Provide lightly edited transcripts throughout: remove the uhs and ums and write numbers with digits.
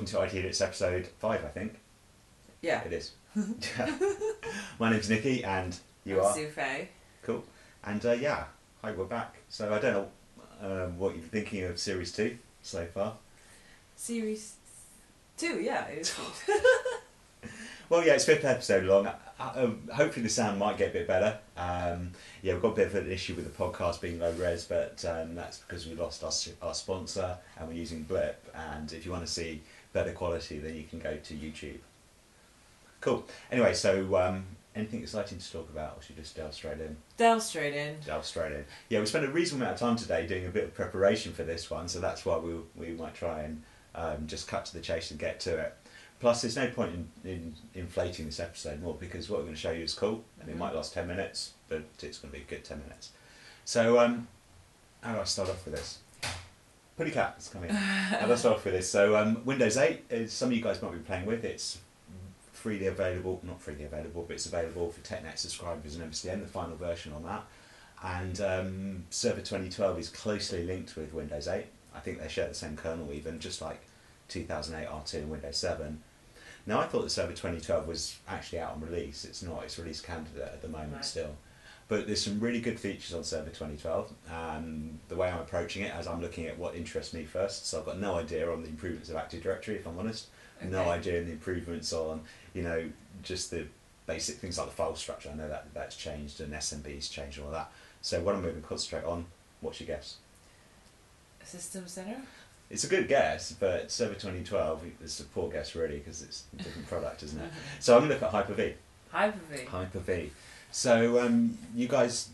welcome to IT It's episode 5, I think. Yeah. It is. My name's Nikki, and you I'm are? Sue Faye. Cool. And yeah, hi, we're back. So I don't know what you're thinking of Series 2 so far. Series 2, yeah. It is. Well, yeah, it's 5th episode long. Hopefully the sound might get a bit better. Yeah, we've got a bit of an issue with the podcast being low res, but that's because we lost our sponsor and we're using Blip. And if you want to see better quality, then you can go to YouTube. Cool. Anyway, so anything exciting to talk about, or should we just delve straight in? Delve straight in. Delve straight in. Yeah, we spent a reasonable amount of time today doing a bit of preparation for this one, so that's why we might try and just cut to the chase and get to it. Plus, there's no point in inflating this episode more, because what we're going to show you is cool, and it might last 10 minutes, but it's going to be a good 10 minutes. So, how do I start off with this? Putty Cat's coming. Let's start off with this. So, Windows 8, is some of you guys might be playing with. It's freely available, not freely available, but it's available for TechNet subscribers and MCN, the final version on that. And Server 2012 is closely linked with Windows 8. I think they share the same kernel even, just like 2008 R2 and Windows 7. Now, I thought that Server 2012 was actually out on release. It's not. It's release candidate at the moment still. But there's some really good features on Server 2012. The way I'm approaching it, as I'm looking at what interests me first, so I've got no idea on the improvements of Active Directory, if I'm honest. Okay. No idea on the improvements on, just the basic things like the file structure. I know that that's changed and SMB's changed and all that. So what I'm going to concentrate on, what's your guess? System Center? It's a good guess, but Server 2012 is a poor guess really, because it's a different product, isn't it? So I'm going to look at HyperV. HyperV. HyperV. So you guys,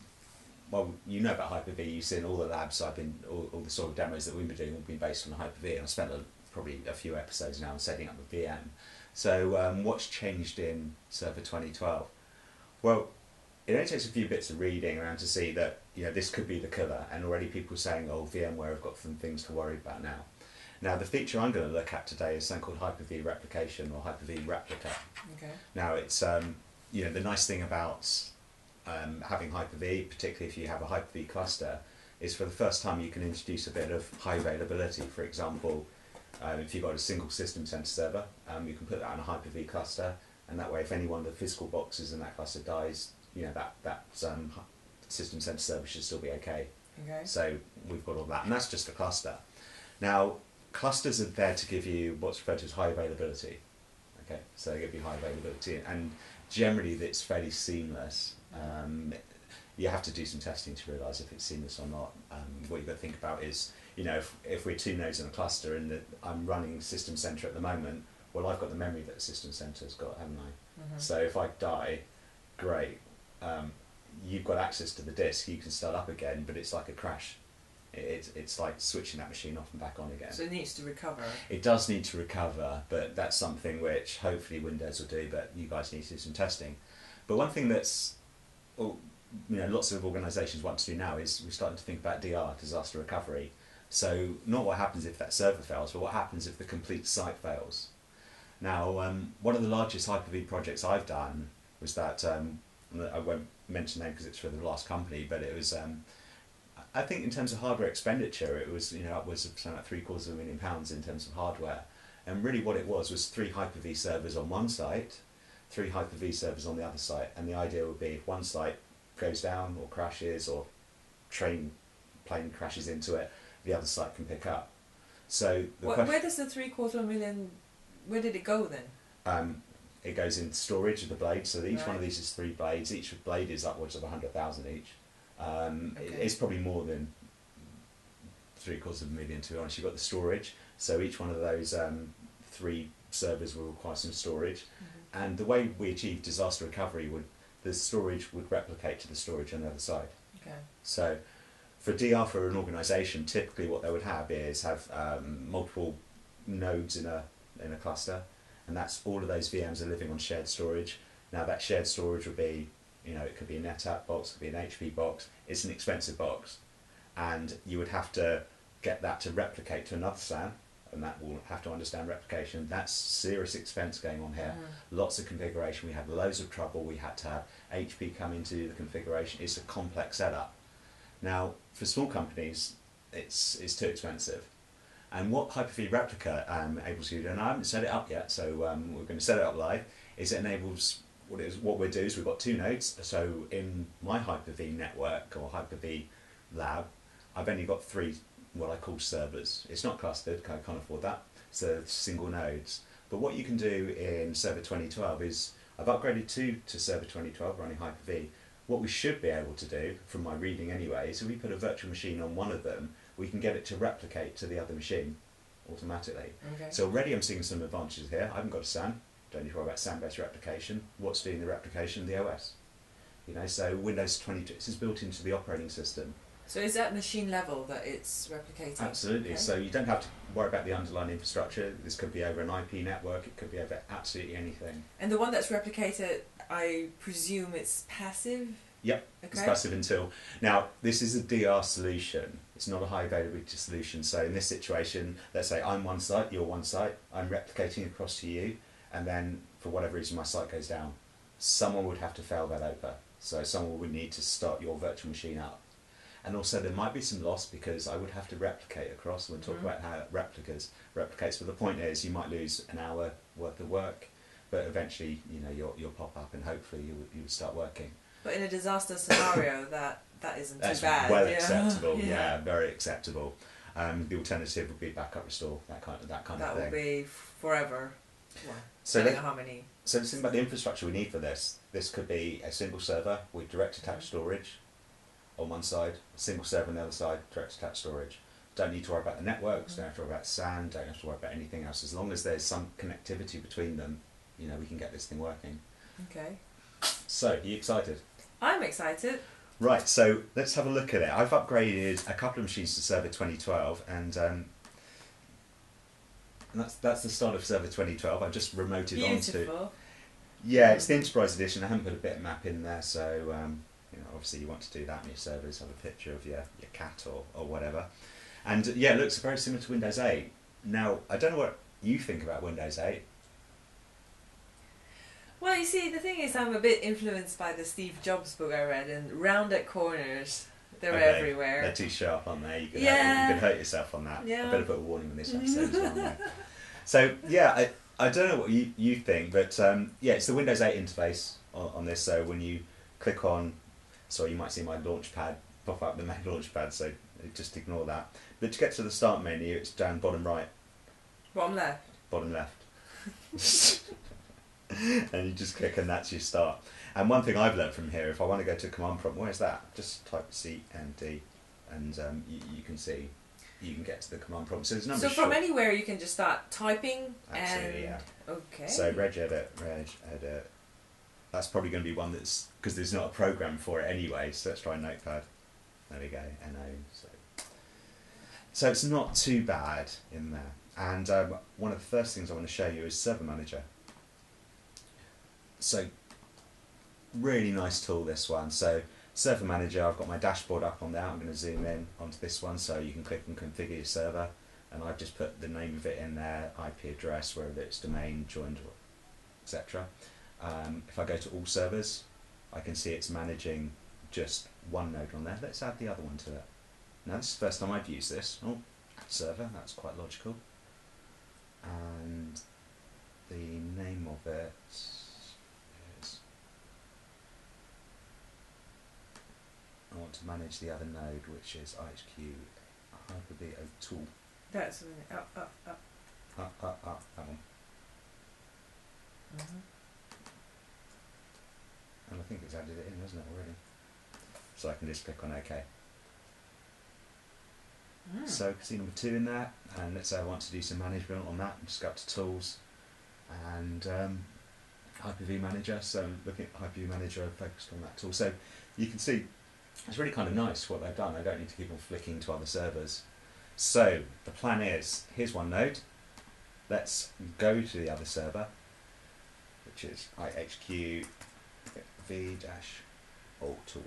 well, you know about HyperV. You've seen all the labs. I've been all the sort of demos that we've been doing have been based on HyperV, and I've spent probably a few episodes now on setting up the VM. So what's changed in Server 2012? Well, it only takes a few bits of reading around to see that this could be the killer, and already people saying, oh, VMware have got some things to worry about now. Now, the feature I'm going to look at today is something called HyperV Replication, or HyperV Replica. Okay. Now, it's the nice thing about having HyperV, particularly if you have a HyperV cluster, is for the first time you can introduce a bit of high availability. For example, if you've got a single system center server, you can put that on a HyperV cluster, and that way if any one of the physical boxes in that cluster dies, that system center server should still be okay. Okay. So we've got all that, and that's just a cluster. Now, clusters are there to give you what's referred to as high availability. Okay, so they give you high availability, and generally it's fairly seamless. You have to do some testing to realise if it's seamless or not. What you've got to think about is, if we're 2 nodes in a cluster and I'm running System Center at the moment, well, I've got the memory that the System Center's got, haven't I? So if I die, great. You've got access to the disk, you can start up again, but it's like a crash. It's like switching that machine off and back on again. So it needs to recover. It does need to recover, but that's something which hopefully Windows will do, but you guys need to do some testing. But one thing that's, lots of organisations want to do now is we're starting to think about DR, disaster recovery. So not what happens if that server fails, but what happens if the complete site fails. Now, one of the largest Hyper-V projects I've done was that, I won't mention name because it's for the last company, but it was, I think in terms of hardware expenditure, it was upwards of something like £750,000 in terms of hardware. And really what it was 3 Hyper-V servers on one site, 3 Hyper-V servers on the other site, and the idea would be if one site goes down or crashes, or plane crashes into it, the other site can pick up. So where does the $750,000, where did it go then? It goes in storage of the blades, so each Right. one of these is 3 blades. Each blade is upwards of 100,000 each. Okay. It's probably more than $750,000, to be honest. You've got the storage, so each one of those 3 servers will require some storage. And the way we achieve disaster recovery the storage would replicate to the storage on the other side. Okay. So for DR, for an organisation, typically what they would have is multiple nodes in a cluster, and that's all of those VMs are living on shared storage. Now that shared storage would be, it could be a NetApp box, it could be an HP box. It's an expensive box, and you would have to get that to replicate to another SAN, and that will have to understand replication. That's serious expense going on here. Lots of configuration. We had loads of trouble. We had to have HP come into the configuration. It's a complex setup. Now, for small companies, it's too expensive. And what HyperV Replica enables you to do, and I haven't set it up yet, so we're going to set it up live, is it enables, what we'll do is we've got 2 nodes. So in my HyperV network or HyperV lab, I've only got 3 what I call servers. It's not clustered, I can't afford that, so single nodes. But what you can do in Server 2012 is, I've upgraded to Server 2012 running Hyper-V. What we should be able to do, from my reading anyway, is if we put a virtual machine on one of them, we can get it to replicate to the other machine automatically. Okay. So already I'm seeing some advantages here. I haven't got a SAN, don't need to worry about SAN-based replication. What's doing the replication? The OS. You know, so Windows 22, this is built into the operating system. So is that machine level that it's replicating? Absolutely. Okay. So you don't have to worry about the underlying infrastructure. This could be over an IP network. It could be over absolutely anything. And the one that's replicated, I presume it's passive? Yep, okay. It's passive until... Now, this is a DR solution. It's not a high availability solution. So in this situation, let's say I'm one site, you're one site. I'm replicating across to you. And then, for whatever reason, my site goes down. Someone would have to fail that over. So someone would need to start your virtual machine up. And also there might be some loss because I would have to replicate across. We'll talk about how it replicates. But the point is, you might lose an hour worth of work, but eventually, you know, you'll pop up and hopefully you would start working. But in a disaster scenario, that isn't That's too bad. Well yeah. acceptable. Yeah. Yeah, very acceptable. The alternative would be backup restore, that kind of thing. That would be forever. Well, so I don't know how many. So the thing about the infrastructure we need for this could be a single server with direct attached storage on one side, a single server on the other side, direct attached storage. Don't need to worry about the networks, don't have to worry about SAN, don't have to worry about anything else. As long as there's some connectivity between them, you know, we can get this thing working. Okay. So, are you excited? I'm excited. Right, so let's have a look at it. I've upgraded a couple of machines to Server 2012, and that's the start of Server 2012. I've just remoted Beautiful. onto... Yeah, it's the Enterprise Edition. I haven't put a bitmap in there, so you know, obviously you want to do that in your servers, have a picture of your cat or whatever. And yeah, it looks very similar to Windows 8. Now, I don't know what you think about Windows 8. Well, you see, the thing is, I'm a bit influenced by the Steve Jobs book I read, and rounded corners, they're everywhere. They're too sharp, aren't they? You Yeah. can hurt yourself on that. Yeah. I better put a warning on this episode as well. Mate. So, yeah, I don't know what you think, but yeah, it's the Windows 8 interface on this, so when you click on... Sorry, you might see my launch pad pop up, the main launch pad, so just ignore that. But to get to the start menu, it's down bottom right. Bottom left. Bottom left. And you just click and that's your start. And one thing I've learned from here, if I want to go to a command prompt, where's that? Just type C and D and you can see, you can get to the command prompt. So there's no. So from anywhere you can just start typing. Absolutely, and... yeah. Okay. So regedit. That's probably going to be one that's, because there's not a program for it anyway, so let's try Notepad. There we go, NO. So it's not too bad in there. And one of the first things I want to show you is Server Manager. So really nice tool, this one. So Server Manager, I've got my dashboard up on there. I'm going to zoom in onto this one so you can click and configure your server. And I've just put the name of it in there, IP address, wherever it's domain, joined, etc. If I go to all servers, I can see it's managing just one node on there. Let's add the other one to it. Now this is the first time I've used this. Oh, add server, that's quite logical. And the name of it is... I want to manage the other node, which is IHQ HyperV tool. That's up. Up, that one. And I think it's added it in, hasn't it, already? So I can just click on OK. So see number 2 in there, and let's say I want to do some management on that, just go up to Tools and HyperV Manager. So looking at HyperV Manager, I've focused on that tool. So you can see it's really kind of nice what they've done. I don't need to keep on flicking to other servers. So the plan is, here's one node. Let's go to the other server, which is IHQ v-all tool.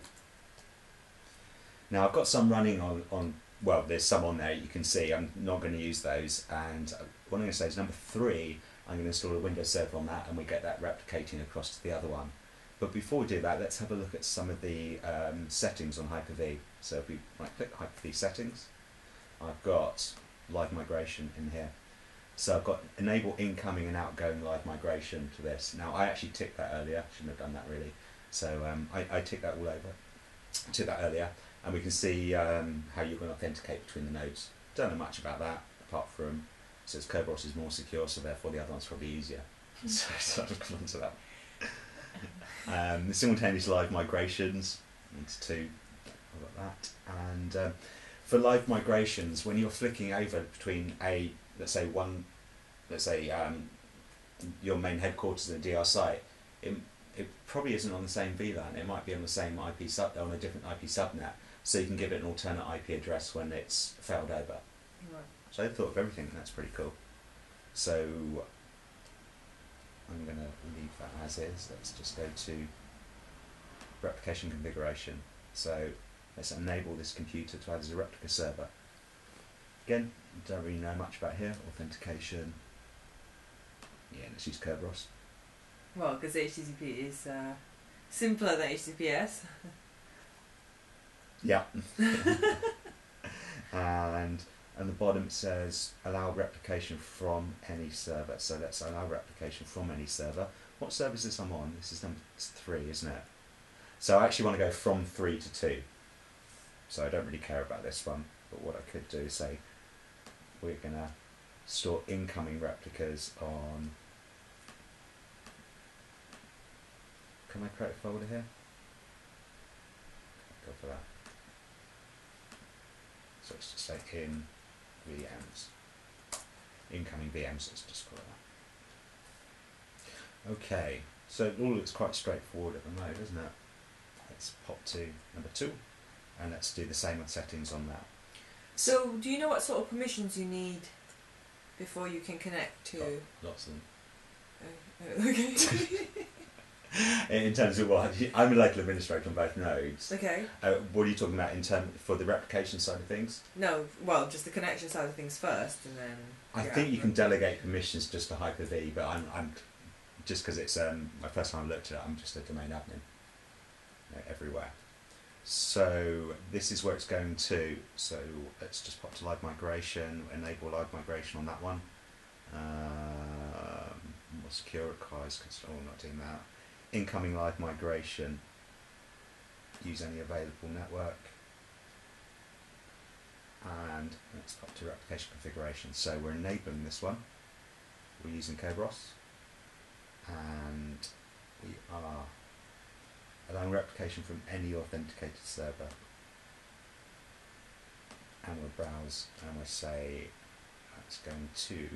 Now I've got some running on well, there's some on there you can see. I'm not going to use those, and what I'm going to say is number 3, I'm going to install a Windows server on that and we get that replicating across to the other one. But before we do that, let's have a look at some of the settings on Hyper-V. So if we click Hyper-V Settings, I've got live migration in here. So I've got enable incoming and outgoing live migration to this. Now I actually ticked that earlier, shouldn't have done that really. So I ticked that all over, ticked that earlier, and we can see how you're going to authenticate between the nodes. Don't know much about that, apart from, so Kerberos is more secure, so therefore the other one's probably easier. So I've gone on to that. The simultaneous live migrations, into two, I've got that. And for live migrations, when you're flicking over between let's say your main headquarters and a DR site, it probably isn't on the same VLAN. It might be on the same IP on a different IP subnet, so you can give it an alternate IP address when it's failed over. Right. So I thought of everything. That's pretty cool. So I'm going to leave that as is. Let's just go to replication configuration. So let's enable this computer to add as a replica server. Again, don't really know much about here. Authentication. Yeah, let's use Kerberos. Well, because HTTP is simpler than HTTPS. Yeah. and the bottom it says allow replication from any server. So let's allow replication from any server. What server is this I'm on? This is number 3, isn't it? So I actually want to go from 3 to 2. So I don't really care about this one. But what I could do is say we're going to store incoming replicas on... Can I create a folder here? Go for that. So let's just say in VMs. Incoming VMs, let's just call it that. Okay, so it all looks quite straightforward at the moment, doesn't it? Let's pop to number 2 and let's do the same with settings on that. So, do you know what sort of permissions you need before you can connect to... Lots of them. Okay. In terms of what? I'm a local administrator on both nodes. Okay. What are you talking about in terms for the replication side of things? No, well, just the connection side of things first, and then... I think you can delegate permissions just to HyperV, but I'm just because it's my first time I looked at it, I'm just a domain admin everywhere. So this is where it's going to. So let's just pop to live migration, enable live migration on that one. More secure requires control, not doing that. Incoming live migration, use any available network, and let's pop to replication configuration. So we're enabling this one, we're using Kerberos, and we are allowing replication from any authenticated server, and we'll browse and we'll say that's going to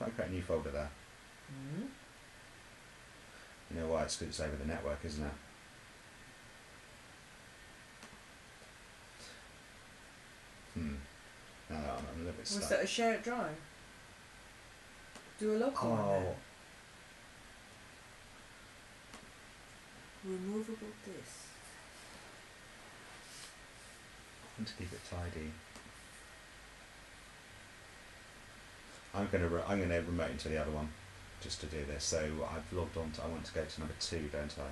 I've got a new folder there. Mm-hmm. You know why? It's because it's over the network, isn't it? No, I'm a little bit stuck. Was that a shared drive? Do a local one then. Removable disk. I want to keep it tidy. I'm going to remote into the other one just to do this. So I've logged on to, I want to go to number 2, don't I?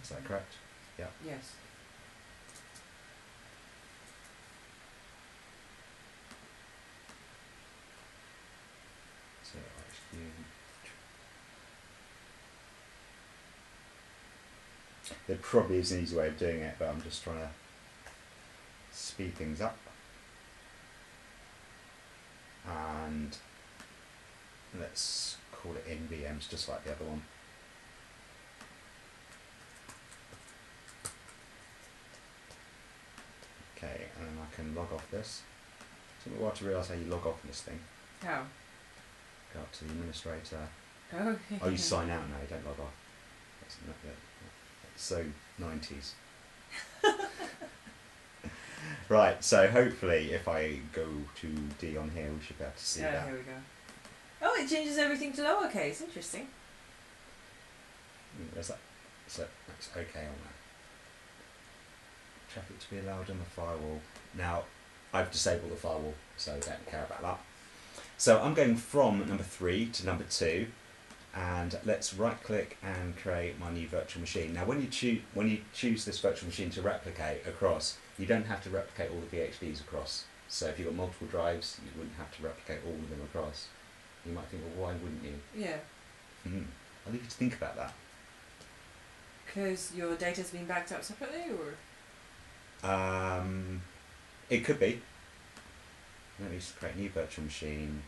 Is that correct? Yeah. Yes. So actually, there probably is an easy way of doing it, but I'm just trying to speed things up. And let's call it in VMs, just like the other one. Okay, and then I can log off this. It took me a while to realise how you log off this thing. How? Go up to the administrator. Oh, Oh, you sign out now, you don't log off. That's not good. That's so 90s. Right, so hopefully if I go to D on here, we should be able to see that. Yeah, here we go. Oh, it changes everything to lowercase. Interesting. There's that. So that's okay on that. Traffic to be allowed on the firewall. Now, I've disabled the firewall, so I don't care about that. So I'm going from number 3 to number 2, And let's right click and create my new virtual machine. Now when you choose this virtual machine to replicate across, you don't have to replicate all the VHDs across. So if you've got multiple drives, you wouldn't have to replicate all of them across. You might think, well, why wouldn't you? Yeah. I'll leave you to think about that. Because your data's been backed up separately, or? It could be. Let me just create a new virtual machine.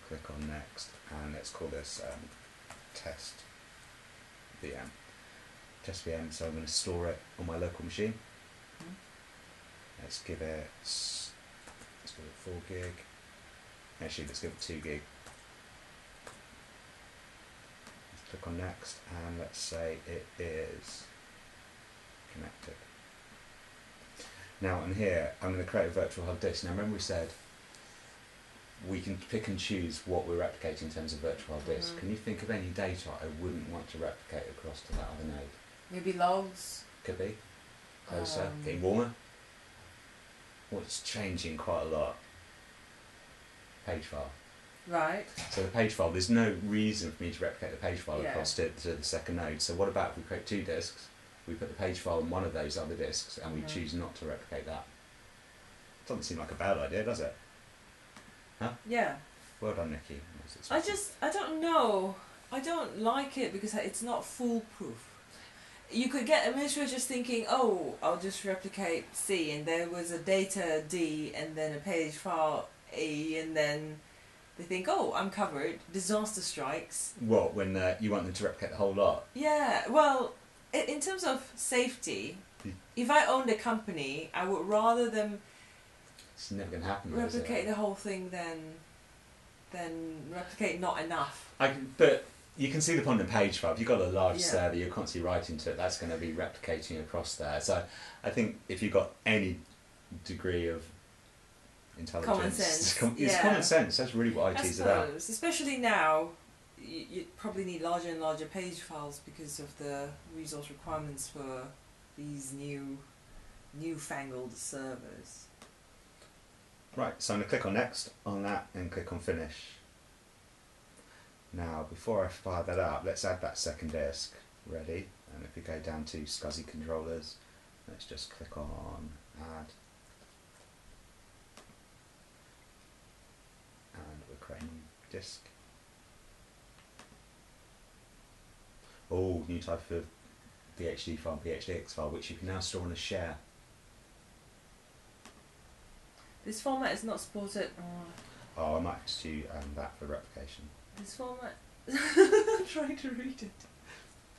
Click on next, and let's call this test VM. Test VM. So I'm going to store it on my local machine. Let's give it 4 gig. Actually, let's give it 2 gig. Let's click on next, and let's say it is connected. Now on here, I'm going to create a virtual hard disk. Now remember we said we can pick and choose what we're replicating in terms of virtual hard disk. Can you think of any data I wouldn't want to replicate across to that other node? Maybe logs? Could be. Closer. Getting warmer. What's changing quite a lot? Page file. Right. So the page file, there's no reason for me to replicate the page file across to the second node. So what about if we create 2 disks? We put the page file on one of those other disks and we choose not to replicate that. Doesn't seem like a bad idea, does it? Huh? Yeah. Well done, Nikki. I don't know. I don't like it because it's not foolproof. You could get administrators thinking, oh, I'll just replicate C, and there was a data D, and then a page file E, and then they think, oh, I'm covered. Disaster strikes. What, when you want them to replicate the whole lot? Yeah, well, in terms of safety, if I owned a company, I would rather them it's never going to happen. Replicate the whole thing than replicate not enough. But you can see the point in page file. If you've got a large server, you're constantly writing to it, that's going to be replicating across there. So I think if you've got any degree of intelligence, common sense. It's common sense. That's really what IT is about. Especially now, you probably need larger and larger page files because of the resource requirements for these newfangled servers. Right, so I'm going to click on next on that and click on finish. Now, before I fire that up, let's add that second disk. Ready? And if we go down to SCSI controllers, let's just click on add. And we're creating a disk. Oh, new type of PHD file, PHDX file, which you can now store on a share. This format is not supported. Oh, I might have to do that for replication. This format. I'm trying to read it.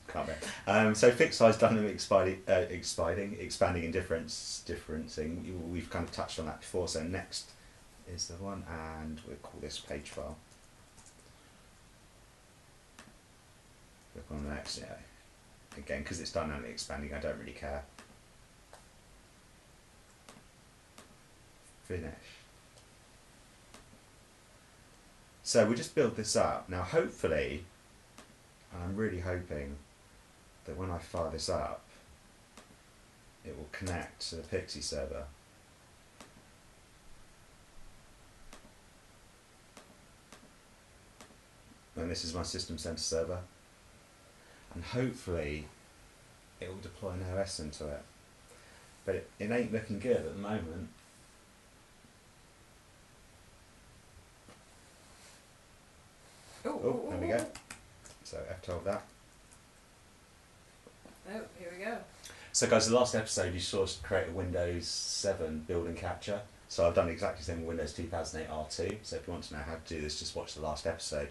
Can't be. So fixed size, dynamic expanding and differencing. We've kind of touched on that before. So next is the one, and we'll call this page file. Click on next. Yeah. Again, because it's dynamically expanding, I don't really care. Finish. So we just build this up. Now hopefully, I'm really hoping that when I fire this up, it will connect to the Pixie server. And this is my System Center server. And hopefully it will deploy an OS into it. But it ain't looking good at the moment. Oh, there we go. So F12 that. Oh, here we go. So guys, the last episode you saw us create a Windows 7 build and capture. So I've done exactly the same with Windows 2008 R2. So if you want to know how to do this, just watch the last episode.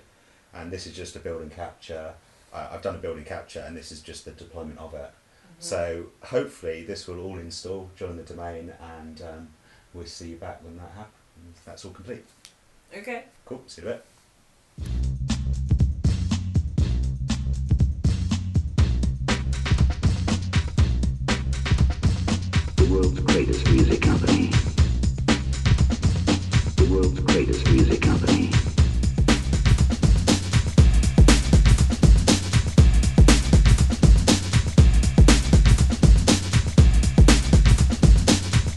And this is just a build and capture. I've done a build and capture, and this is just the deployment of it. So hopefully this will all install, join the domain, and we'll see you back when that happens. That's all complete. Okay. Cool, see you in a bit. The world's greatest music company. The world's greatest music company.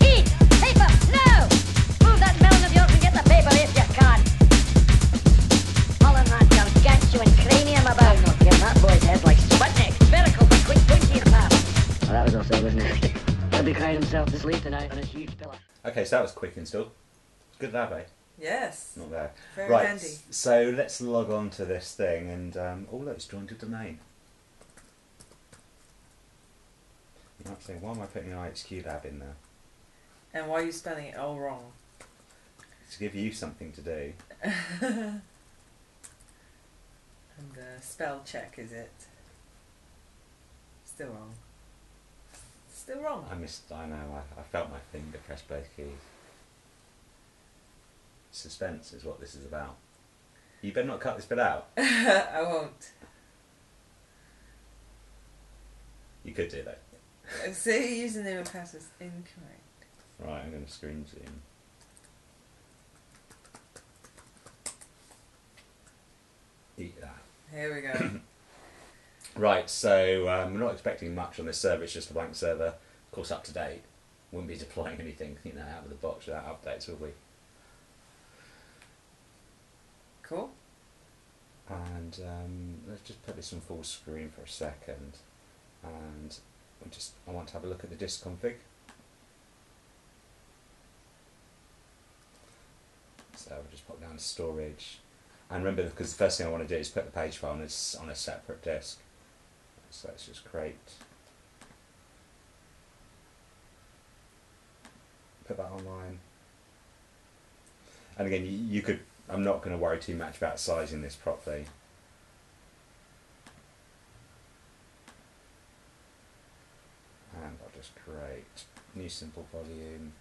Eat paper, no! Move that melon of yours and get the paper if you can. Holland man, gargantuan cranium. cried himself to sleep tonight on his huge pillow. Okay, so that was quick install. Good that, eh? Yes. Not bad. Very Right, handy. so let's log on to this thing and, oh look, it's joined a domain. You might say, why am I putting an IHQ lab in there? And why are you spelling it all wrong? To give you something to do. And spell check, is it? Still wrong. Still wrong. I know, I felt my finger press both keys. Suspense is what this is about. You better not cut this bit out. I won't. You could do though. See, username and password is incorrect. Right, I'm going to screen zoom. Eat that. Here we go. Right, so we're not expecting much on this server, it's just a blank server. Of course, up to date. Wouldn't be deploying anything, out of the box without updates, would we? Cool. And let's just put this on full screen for a second. And I want to have a look at the disk config. So we'll just pop down to storage. And remember, because the first thing I want to do is put the page file on a separate disk. So let's just create, put that online. And again, you could, I'm not going to worry too much about sizing this properly. And I'll just create new simple volume.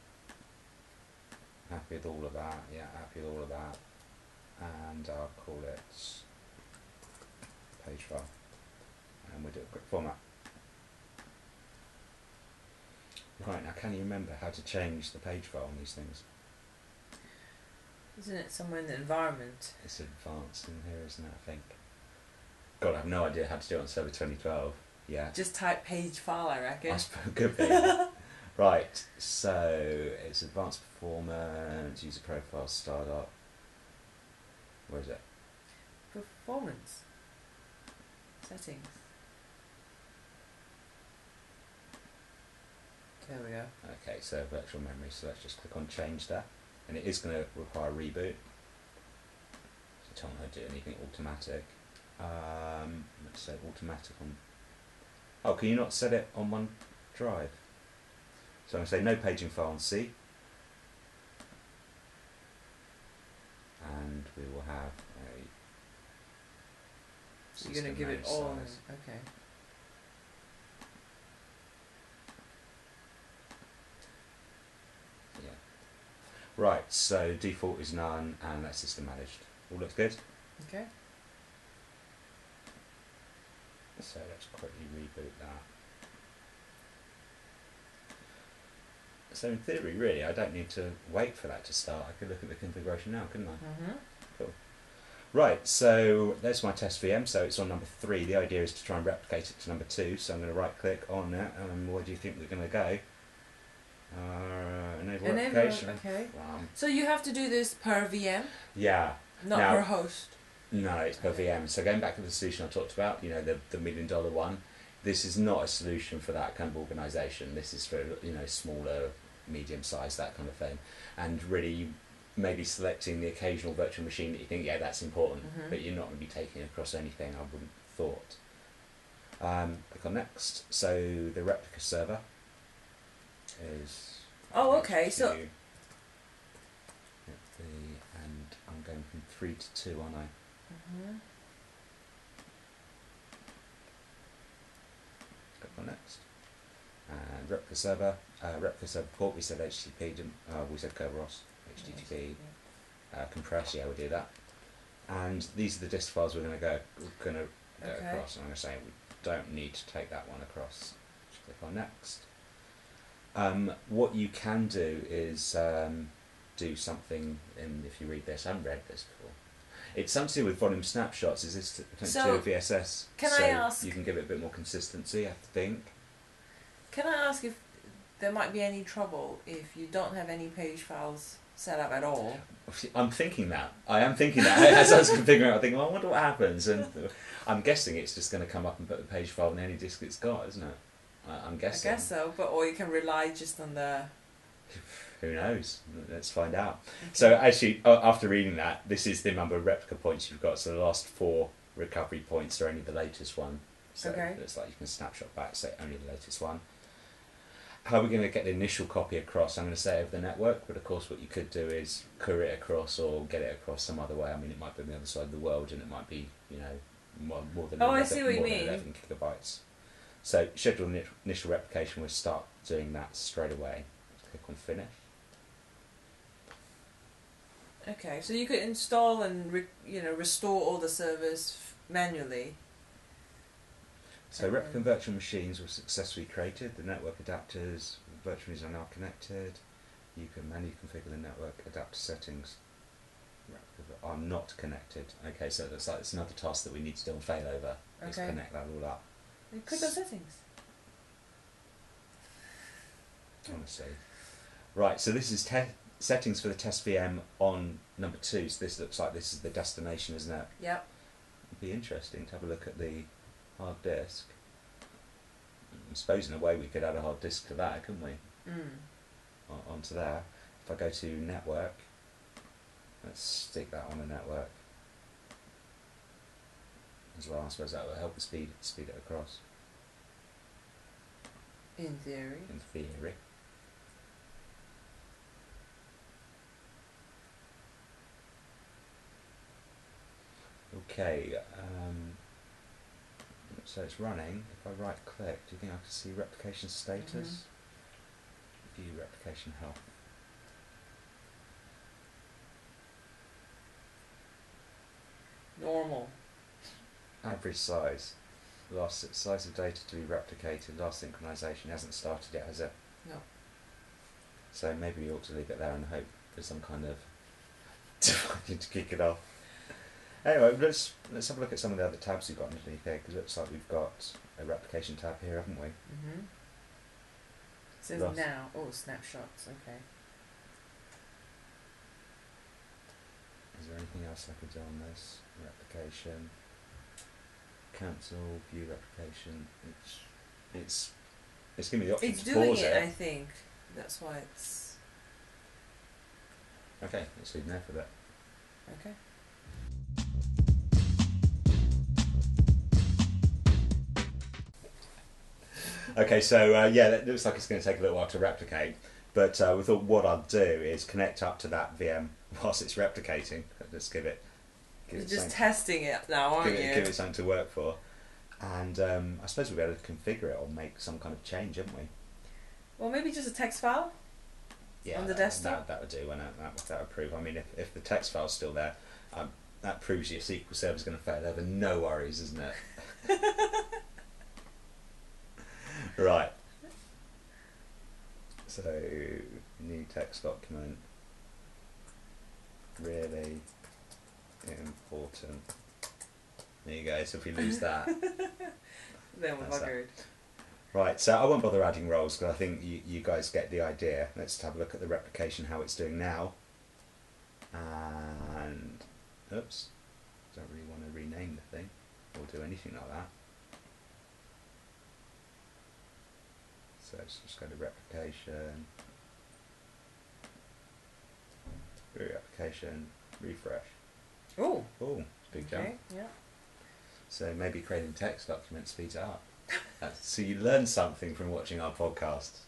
Happy with all of that, yeah, happy with all of that. And I'll call it page file. And we'll do a quick format. Right, now can you remember how to change the page file on these things? Isn't it somewhere in the environment? It's advanced in here, isn't it, I think? God, I have no idea how to do it on server 2012. Yeah. Just type page file, I reckon. I suppose it could be. Right, so it's advanced performance, user profile, startup. Where is it? Performance. Settings. There we go. Okay, so virtual memory, so let's just click on change that. And it is going to require a reboot. So tell me how to do anything automatic. Let's say automatic on... Oh, can you not set it on one drive? So I'm going to say no paging file on C. And we will have a... So you're going to give it all... Okay. Yeah. Right, so default is none and that's system managed. All looks good? Okay. So let's quickly reboot that. So in theory, really, I don't need to wait for that to start. I could look at the configuration now, couldn't I? Mm-hmm. Cool. Right, so there's my test VM, so it's on number 3. The idea is to try and replicate it to number 2, so I'm going to right click on that, and where do you think we're going to go? Enable replication. Okay. So you have to do this per VM? Yeah. Not Now, per host? No, it's per VM. So going back to the solution I talked about, the $1 million one, this is not a solution for that kind of organisation. This is for, smaller, medium size, that kind of thing. And really, you may be selecting the occasional virtual machine that you think, yeah, that's important, but you're not going to be taking it across anything, I wouldn't have thought. Click on next. So the replica server is... Oh, okay, so... And I'm going from 3 to 2, aren't I? Click on next. And replica server port, we said HTTP, didn't we said Kerberos, HTTP, compress, yeah, we'll do that. And these are the disk files we're going to go across, and I'm going to say we don't need to take that one across. Just click on next. What you can do is do something, and if you read this, I haven't read this before. It's something to do with volume snapshots. Is this to VSS? Can I ask? You can give it a bit more consistency, I think. Can I ask if there might be any trouble if you don't have any page files set up at all? I'm thinking that. I am thinking that. As I was configuring it, I think, well, I wonder what happens. And I'm guessing it's just going to come up and put the page file on any disk it's got, isn't it? I'm I guessing. guess so, but or you can rely just on the. Who knows? Let's find out. So actually, after reading that, this is the number of replica points you've got. So the last 4 recovery points are only the latest one. So Okay. it's like you can snapshot back, say only the latest one. How are we going to get the initial copy across? I'm going to say over the network, but of course what you could do is courier it across or get it across some other way. I mean, it might be on the other side of the world, and it might be, you know, more than Oh, I 11, see what you more than mean. 11 gigabytes. So schedule initial replication. We'll start doing that straight away. Click on finish. Okay, so you could install and restore all the servers manually. So replica and virtual machines were successfully created. The network adapters, virtual machines are now connected. You can manually configure the network adapter settings. Replica are not connected. Okay, so it looks like it's another task that we need to do on Failover. Is Okay. connect that all up. You click on settings. Honestly. Right, so this is settings for the test VM on number 2. So this looks like this is the destination, isn't it? Yep. It'd be interesting to have a look at the hard disk. I suppose in a way we could add a hard disk to that, couldn't we? Onto there. If I go to network, let's stick that on the network as well. I suppose that will help speed it across. In theory. In theory. Okay, so it's running. If I right click, do you think I can see replication status? View replication health. Normal. Average size. Last size of data to be replicated. Last synchronization hasn't started yet, has it? No. So maybe we ought to leave it there and hope for some kind of to kick it off. Anyway, let's have a look at some of the other tabs we've got underneath here, because it looks like we've got a replication tab here, haven't we? It says Ross. now. Oh, snapshots. Okay. Is there anything else I could do on this? Replication. Cancel, view replication. It's giving me the option It's to doing pause it, it. I think. That's why it's. Okay, let's leave there for that. Okay. Okay, so yeah, it looks like it's going to take a little while to replicate, but we thought what I'd do is connect up to that VM whilst it's replicating. Just give it You're it just something, testing it now, aren't give you? it something to work for, and I suppose we'll be able to configure it or make some kind of change, haven't we? Well, maybe just a text file. Yeah, On the desktop? that would do, and that would prove. I mean, if the text file's still there, that proves your SQL server's going to fail over. No worries, isn't it? Right. So, new text document. Really important. There you go. So if we lose that, Then we're That's that. buggered. right. So I won't bother adding roles because I think you guys get the idea. Let's have a look at the replication, how it's doing now. And oops, don't really want to rename the thing or do anything like that. So let's just go to replication, reapplication, refresh. Oh. Oh, big jump. Okay. Yeah. So maybe creating text documents speeds it up. So you learn something from watching our podcast.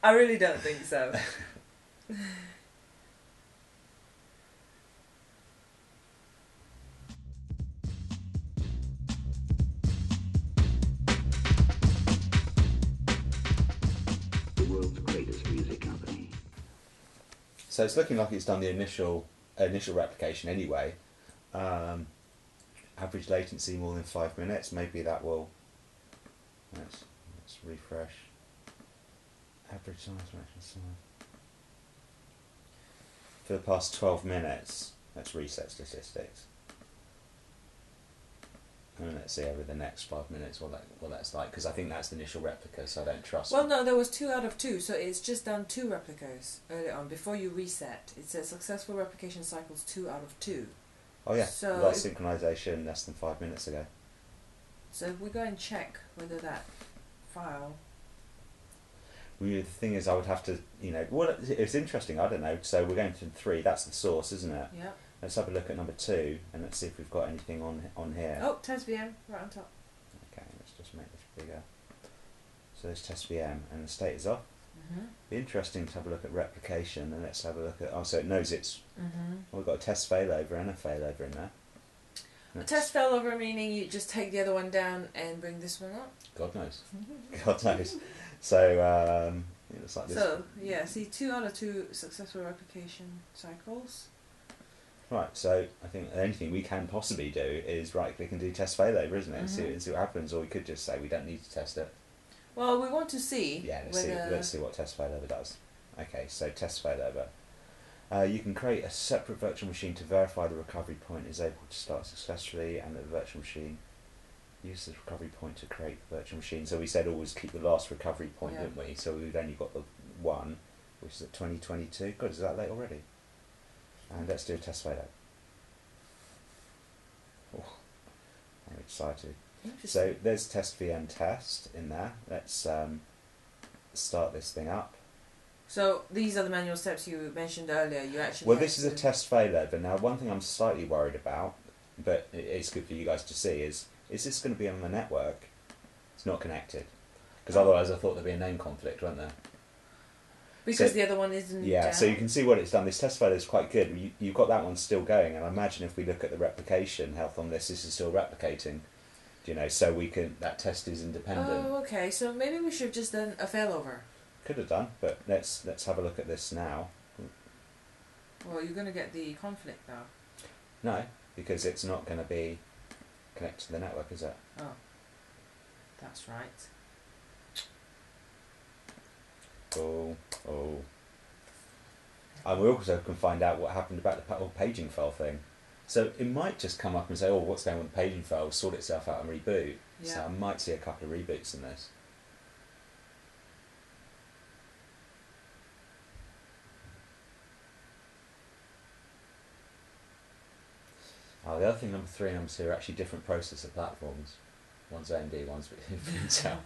I really don't think so. The world's greatest music company. So it's looking like it's done the initial replication anyway. Average latency more than 5 minutes. Maybe that will. Let's refresh. Average size, maximum size. For the past 12 minutes, let's reset statistics. And let's see over the next 5 minutes what that's like, because I think that's the initial replica, so I don't trust. Well, no, there was 2 out of 2, so it's just done 2 replicas early on before you reset. It says successful replication cycles 2 out of 2. Oh yeah, So last synchronization less than 5 minutes ago. So if we go and check whether that file. Well, the thing is, I would have to, well, it's interesting. I don't know. So we're going to 3. That's the source, isn't it? Yeah. Let's have a look at number 2, and let's see if we've got anything on here. Oh, test VM right on top. Okay, let's just make this bigger. So there's test VM, and the state is off. Be interesting to have a look at replication, and let's have a look at. Oh, so it knows it's. Well, we've got a test failover and a failover in there. A test failover meaning you just take the other one down and bring this one up. God knows. God knows. So it looks like this. So yeah, see 2 out of 2 successful replication cycles. Right. So I think the only thing we can possibly do is right click and do test failover, isn't it? And see what happens, or we could just say we don't need to test it. Well, we want to see. Yeah, whether... let's see what test failover does. Okay, so test failover. You can create a separate virtual machine to verify the recovery point is able to start successfully, and that the virtual machine uses the recovery point to create the virtual machine. So we said always keep the last recovery point, didn't we? So we've only got the one, which is at 2022. God, is that late already? And let's do a test failover. Oh, I'm excited. So there's test VM test in there. Let's start this thing up. So these are the manual steps you mentioned earlier. You actually. Well, this is a test failover. Now, one thing I'm slightly worried about, but it's good for you guys to see, is this going to be on the network? It's not connected, because otherwise I thought there'd be a name conflict, wouldn't there? Because so, the other one isn't. Yeah. down. So you can see what it's done. This test failover is quite good. You've got that one still going, and I imagine if we look at the replication health on this is still replicating. So we can. That test is independent. Oh, okay. So maybe we should have just done a failover. Could have done, but let's have a look at this now. Well, you're going to get the conflict now. No, because it's not going to be connected to the network, is it? Oh, that's right. Oh. And we also can find out what happened about the whole paging file thing. So it might just come up and say, oh, what's going on with the paging file? Sort itself out and reboot. Yeah. So I might see a couple of reboots in this. Oh, the other thing, number 3 and number 2 are actually different processor platforms. One's AMD, one's Intel.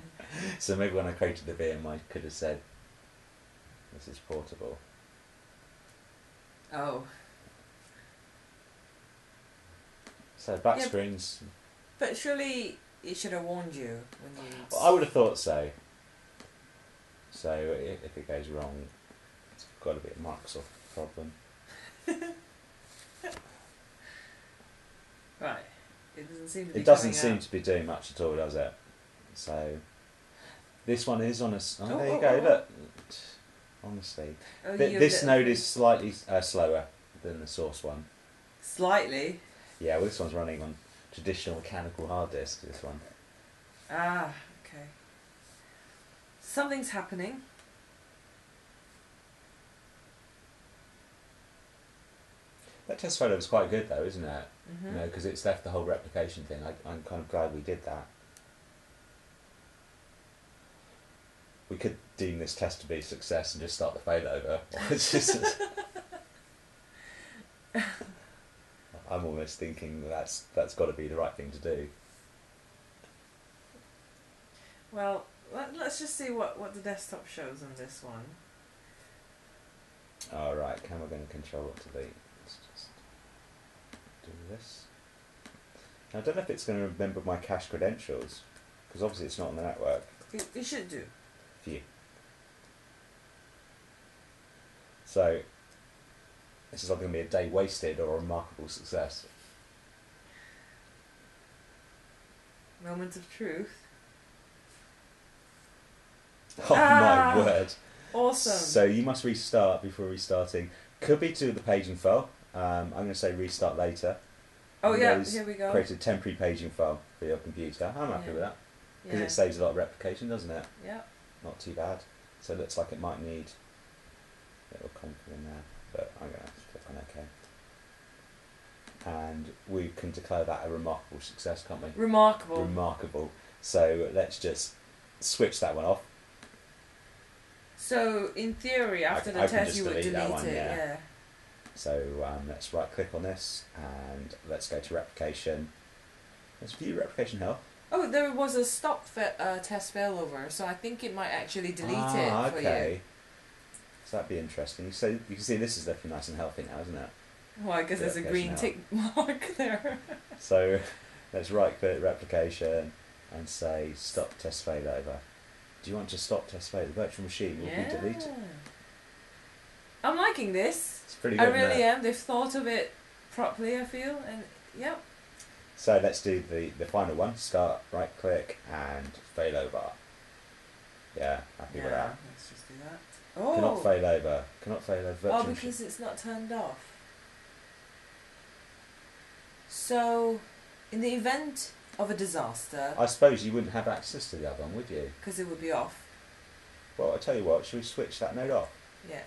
So maybe when I created the VM, I could have said, this is portable. Oh. So back screens. But surely it should have warned you when you. Well, I would have thought so. So if it goes wrong, it's got to be a Microsoft problem. Right. It doesn't seem to be. It doesn't coming seem out. to be doing much at all, does it? So this one is on a. Oh, there you oh, go. oh. Look. Honestly, Oh, this node is slightly slower than the source one. Slightly. Yeah, well, this one's running on traditional mechanical hard disk. This one. Ah, okay. Something's happening. That test photo was quite good, though, isn't it? Mm-hmm. Because it's left the whole replication thing. I'm kind of glad we did that. We could deem this test to be a success and just start the failover. It's just. I'm almost thinking that's got to be the right thing to do. Well, let's just see what the desktop shows on this one. All right, can we going to control what to be? Let's just do this. Now, I don't know if it's going to remember my cache credentials, because obviously it's not on the network. It should do. For you. So, this is either going to be a day wasted or a remarkable success. Moment of truth. Oh my word. Awesome. So you must restart before restarting. Could be to do with the paging file. I'm going to say restart later. Oh yeah, Windows here we go. Create a temporary paging file for your computer. I'm happy with that. Because Yeah. it saves a lot of replication, doesn't it? Yeah. Not too bad. So it looks like it might need a little config in there. But I'm going to click on OK. And we can declare that a remarkable success, can't we? Remarkable. Remarkable. So let's just switch that one off. So in theory, after the I can test, just you would delete delete that one, it. yeah. Yeah. So let's right click on this and let's go to replication. Let's view replication health. Oh, there was a test failover, so I think it might actually delete it for okay. you. So that'd be interesting. So you can see this is definitely nice and healthy now, isn't it? Well, I guess there's a green tick mark there. So let's right click replication and say stop test failover. Do you want to stop test failover? The virtual machine will be deleted. I'm liking this. It's pretty good. I really am. They've thought of it properly, I feel, and yep. So let's do the final one. Start, right click, and failover. Yeah, happy with that. Let's just do that. Oh. Cannot failover. Cannot failover. Oh, because it's not turned off. So, in the event of a disaster, I suppose you wouldn't have access to the other one, would you? because it would be off. Well, I'll tell you what. Should we switch that node off? Yeah.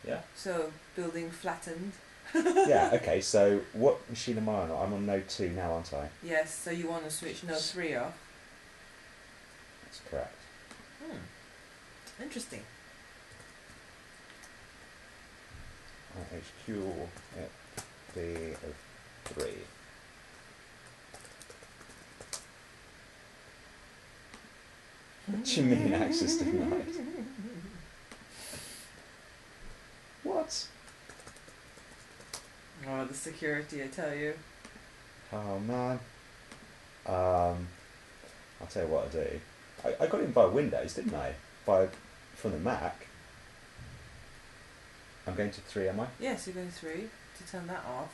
Yeah. So building flattened. Yeah. Okay. So what machine am I on? I'm on node 2 now, aren't I? Yes. So you want to switch node 3 off. That's correct. Interesting. HQ B03. What do you mean access denied? What? Oh, the security! I tell you. Oh man. I'll tell you what I do. I got in by Windows, didn't I? From the Mac. I'm going to 3, am I? Yes, you're going 3 to turn that off.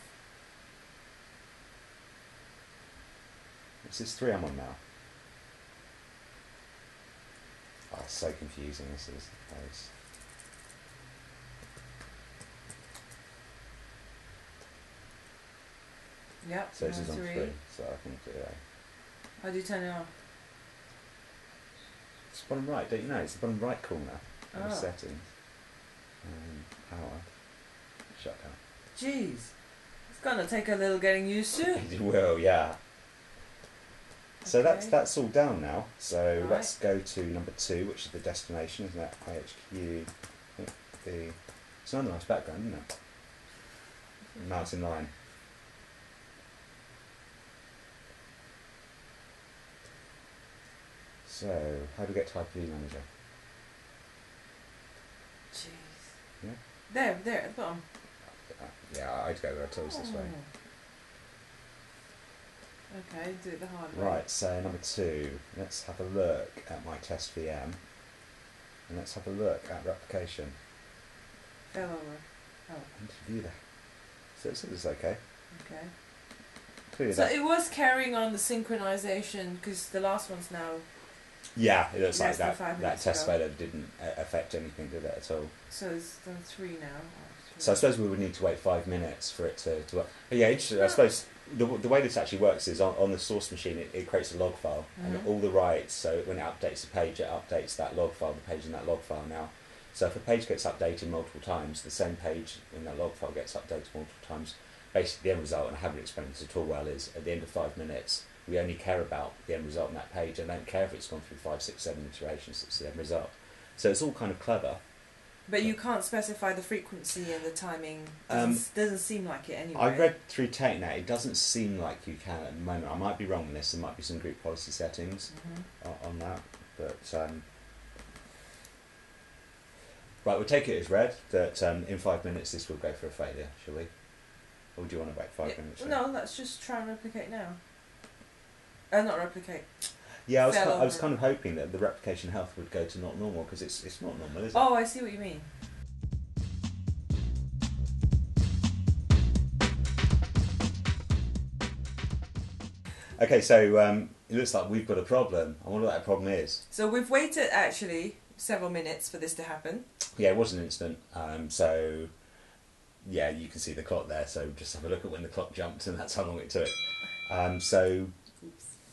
Is this 3 I'm on now? Oh, it's so confusing. This is. Yep. So this is on 3. 3. So I think How do you turn it off? it's bottom right, don't you know? It's the bottom right corner of the Oh. settings. Power. Shut down. Jeez, it's gonna take a little getting used to. It will, yeah. So Okay. that's all down now. So Right. let's go to number 2, which is the destination, isn't it? IHQ. It's another nice background, isn't it? Mountain line. So how do we get to HyperV Manager? Jeez. Yeah. There, at the bottom. Yeah, I'd go where I told this way. Okay, do it the hard way. Right, so number 2, let's have a look at my test VM, and let's have a look at replication. Failover. Oh, And view that. So it's okay. okay. Clearly So that. it was carrying on the synchronization because the last one's now. Yeah, it looks like less than that. 5 That minutes test ago. failure didn't affect anything, did it at all? So it's done 3 now. Oh, 3. So I suppose we would need to wait 5 minutes for it to work. But yeah, interesting. I suppose the way this actually works is on the source machine, it creates a log file and Mhm. all the writes. So when it updates the page, it updates that log file, the page in that log file now. So if a page gets updated multiple times, the same page in that log file gets updated multiple times. Basically, the end result, and I haven't explained this at all well, is at the end of 5 minutes, we only care about the end result on that page. I don't care if it's gone through 5, 6, 7 iterations. It's the end result. So it's all kind of clever. But you can't specify the frequency and the timing. Doesn't seem like it anyway. I read through TechNet. It doesn't seem like you can at the moment. I might be wrong on this. There might be some group policy settings on that. But right, we'll take it as read that in 5 minutes this will go for a failure, shall we? Or do you want to wait 5 minutes? No, let's just try and replicate now. Not replicate. Yeah, I was Failover. kind of hoping that the replication health would go to not normal because it's not normal, is it? Oh, I see what you mean. Okay, so it looks like we've got a problem. I wonder what that problem is. So we've waited actually several minutes for this to happen. Yeah, it was an instant. So yeah, you can see the clock there. So just have a look at when the clock jumped, and that's how long it took. So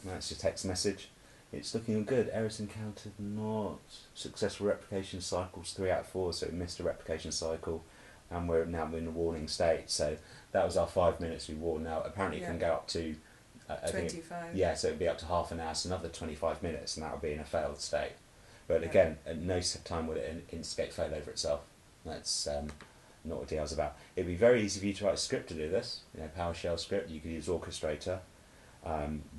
that's your text message. It's looking good. Errors encountered not. Successful replication cycles 3 out of 4. So it missed a replication cycle, and we're now in a warning state. So that was our 5 minutes we warned. Now apparently it can go up to. I think 25. yeah, so it'd be up to half an hour, so another 25 minutes, and that would be in a failed state. But again, at no time would it instigate failover itself. That's not what DL's about. It'd be very easy for you to write a script to do this. You know, PowerShell script. You could use Orchestrator.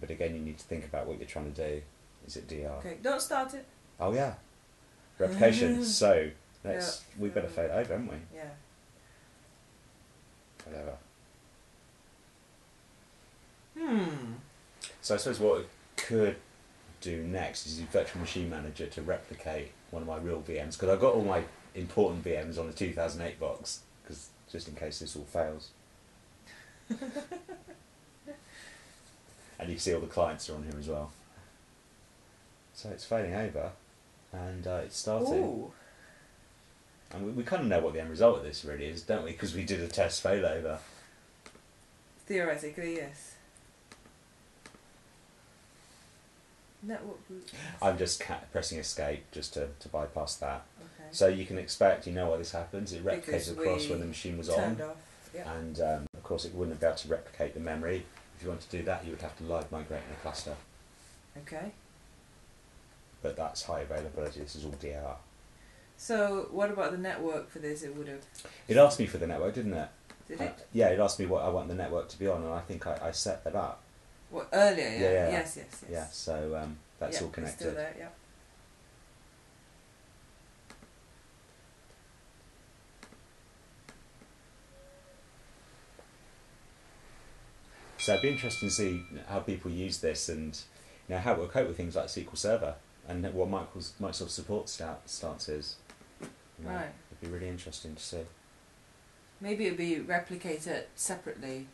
But again, you need to think about what you're trying to do. Is it DR? Okay, don't start it. Oh yeah, replication. So we better fade over, haven't we? Yeah. Whatever. Hmm. So I suppose what we could do next is use Virtual Machine Manager to replicate one of my real VMs, because I've got all my important VMs on the 2008 box, because just in case this all fails. And you can see all the clients are on here as well. So it's fading over, and it's starting. Ooh. And we kind of know what the end result of this really is, don't we? Because we did a test failover. Theoretically, yes. Network boot. I'm just pressing escape just to bypass that. Okay. So you can expect, you know why this happens, it replicates Because across we when the machine was turned on. off. Yeah. And of course it wouldn't be able to replicate the memory. If you want to do that, you would have to live migrate in a cluster. Okay. But that's high availability, this is all DR. So what about the network for this? It would have. It asked me for the network, didn't it? Did it? Yeah, it asked me what I want the network to be on, and I think I set that up. What earlier? Yeah. Yeah. Yes. Yeah, so that's Yeah, all it's connected. still there. Yeah. So it'd be interesting to see how people use this, and how it will cope with things like SQL Server and what Microsoft support stance is. Right. It'd be really interesting to see. Maybe it'd be replicated separately.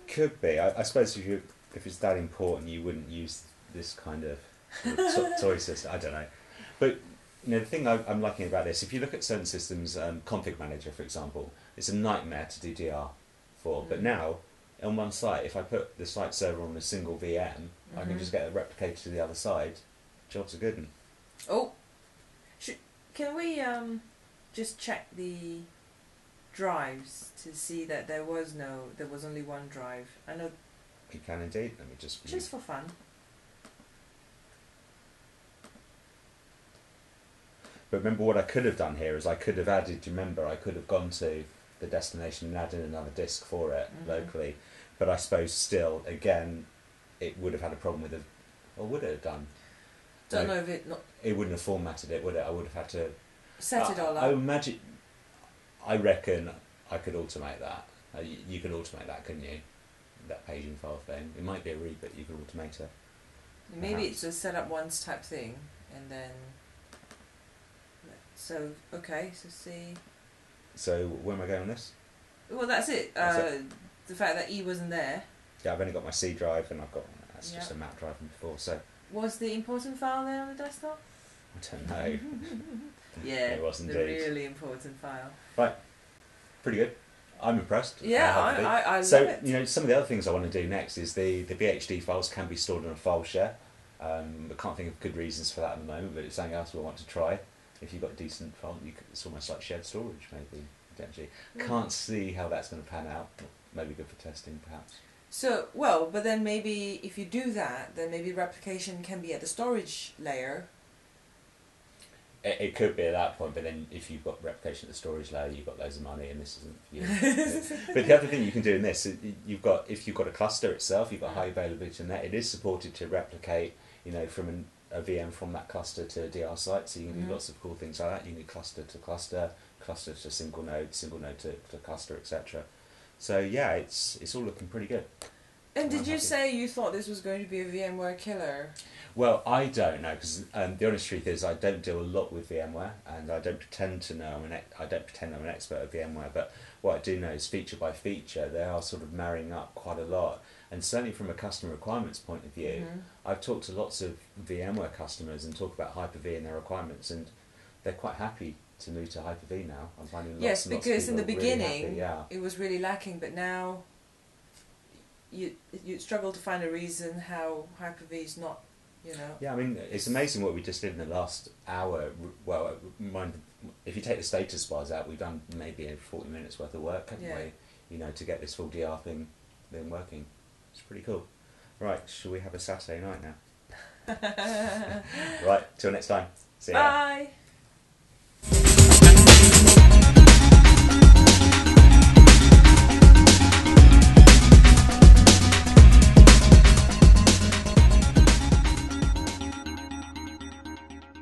Could be. I suppose if it's that important, you wouldn't use this kind of toy system. I don't know. But the thing I'm liking about this, if you look at certain systems, config manager, for example, it's a nightmare to do DR for. But now, on one site, if I put the site server on a single VM, I can just get it replicated to the other side. Jobs are good. And Oh, can we just check the drives to see that there was only one drive? I know. you can indeed. Let me just For fun. But remember, what I could have done here is I could have added. Do you remember? I could have gone to the destination and added another disk for it locally. But I suppose still, again, it would have had a problem with it. Or would it have done? Don't know if it not It wouldn't have formatted it, would it? I would have had to set it all I up. imagine. I reckon I could automate that. You could automate that, couldn't you? That paging file thing. It might be a read, but you could automate it. Maybe perhaps. it's a set up once type thing, and then. So okay, so see. So where am I going on this? Well, that's it. That's The fact that E wasn't there. Yeah, I've only got my C drive, and I've got that's just Yeah. a map drive from before. So Was the important file there on the desktop? I don't know. Yeah, It was the indeed. really important file. Right, pretty good. I'm impressed. Yeah, HyperV. I love So it. some of the other things I want to do next is the VHD files can be stored in a file share. I can't think of good reasons for that at the moment, but it's something else we want to try. If you've got a decent file, it's almost like shared storage, maybe potentially. Can't see how that's going to pan out. Maybe good for testing, perhaps. So, but then maybe if you do that, then maybe replication can be at the storage layer. It could be at that point, but then if you've got replication at the storage layer, you've got loads of money, and this isn't for you. But the other thing you can do in this, if you've got a cluster itself, you've got high availability in that. It is supported to replicate, from a VM from that cluster to a DR site, so you can do lots of cool things like that. You can do cluster to cluster, cluster to single node to cluster, etc. So yeah, it's all looking pretty good. And did I'm you happy. say you thought this was going to be a VMware killer? Well, I don't know, because the honest truth is I don't deal a lot with VMware, and I don't pretend to know. I don't pretend I'm an expert at VMware, but what I do know is feature by feature they are sort of marrying up quite a lot. And certainly from a customer requirements point of view, I've talked to lots of VMware customers and talk about HyperV and their requirements, and they're quite happy to move to HyperV now. I'm finding lots Yes, and lots because of in the people are really beginning happy, yeah. it was really lacking, but now you struggle to find a reason how Hyper-V is not, Yeah, I mean, it's amazing what we just did in the last hour. Well, if you take the status bars out, we've done maybe 40 minutes worth of work, haven't we? To get this full DR thing working. It's pretty cool. Right, shall we have a Saturday night now? Right, till next time. See ya. Bye!